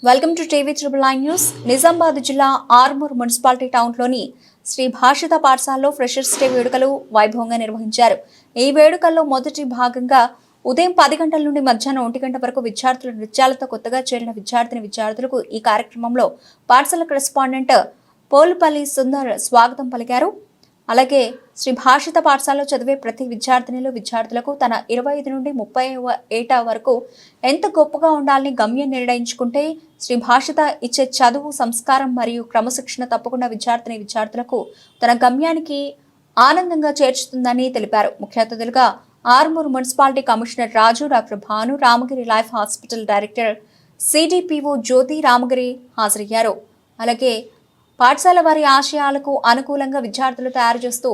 Welcome to TV triple nine news. Nizamabad జిల్లా Armoor municipality టౌన్లోని Shri Bhashita పాఠశాలలో freshers day వేడుకలు వైభవంగా నిర్వహించారు. ఈ వేడుకల్లో మొదటి భాగంగా ఉదయం 10 గంటల నుండి మధ్యాహ్నం 1 గంట వరకు విద్యార్థుల నృత్యాలతో కొత్తగా చేరిన విద్యార్థులకు ఈ కార్యక్రమంలో పాఠశాల కరెస్పాండెంట్ పోలుపల్లి సుందర్ స్వాగతం పలికారు. అలాగే శ్రీ భాషిత పాఠశాలలో చదివే ప్రతి విద్యార్థులకు తన 25 నుండి 30వ ఏట వరకు ఎంత గొప్పగా ఉండాలని గమ్యం నిర్ణయించుకుంటే శ్రీ భాషిత ఇచ్చే చదువు, సంస్కారం మరియు క్రమశిక్షణ తప్పకుండా విద్యార్థులకు తన గమ్యానికి ఆనందంగా చేర్చుతుందని తెలిపారు. ముఖ్య అతిథులుగా Armoor municipality commissioner Raju, doctor Bhanu, Ramagiri life hospital director CDPO Jyothi Ramagiri హాజరయ్యారు. అలాగే పాఠశాల వారి ఆశయాలకు అనుకూలంగా విద్యార్థులు తయారు చేస్తూ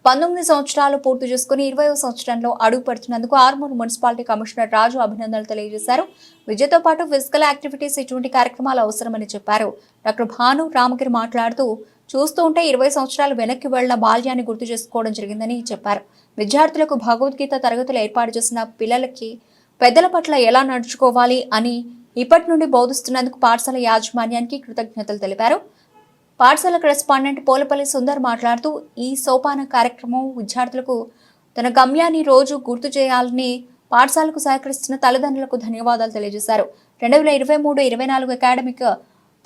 19 సంవత్సరాలు పూర్తి చేసుకుని 20వ సంవత్సరంలో అడుగు పెడుతున్నందుకు ఆర్మూర్ మున్సిపాలిటీ కమిషనర్ రాజు అభినందనలు తెలియజేశారు. విద్యతో పాటు ఫిజికల్ యాక్టివిటీస్ ఇటువంటి కార్యక్రమాలు అవసరమని చెప్పారు. డాక్టర్ భాను రామగిరి మాట్లాడుతూ చూస్తూ ఉంటే 20 సంవత్సరాలు వెనక్కి వెళ్లిన బాల్యాన్ని గుర్తు చేసుకోవడం జరిగిందని చెప్పారు. విద్యార్థులకు భగవద్గీత తరగతులు ఏర్పాటు చేసిన పిల్లలకి పెద్దల పట్ల ఎలా నడుచుకోవాలి అని ఇప్పటి నుండి బోధిస్తున్నందుకు పాఠశాల యాజమాన్యానికి కృతజ్ఞతలు తెలిపారు. పాఠశాల కరెస్పాండెంట్ పోలుపల్లి సుందర్ మాట్లాడుతూ ఈ సోపాన కార్యక్రమం విద్యార్థులకు తన గమ్యాన్ని రోజు గుర్తు చేయాలని పాఠశాలకు సహకరిస్తున్న తల్లిదండ్రులకు ధన్యవాదాలు తెలియజేశారు. 2023-24 అకాడమిక్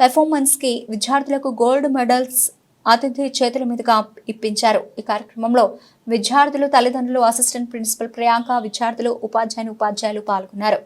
పెర్ఫార్మెన్స్ కి విద్యార్థులకు గోల్డ్ మెడల్స్ అతిథి చేతుల మీదుగా ఇప్పించారు. ఈ కార్యక్రమంలో విద్యార్థులు, తల్లిదండ్రులు, అసిస్టెంట్ ప్రిన్సిపల్ ప్రియాంక, విద్యార్థులు, ఉపాధ్యాయులు పాల్గొన్నారు.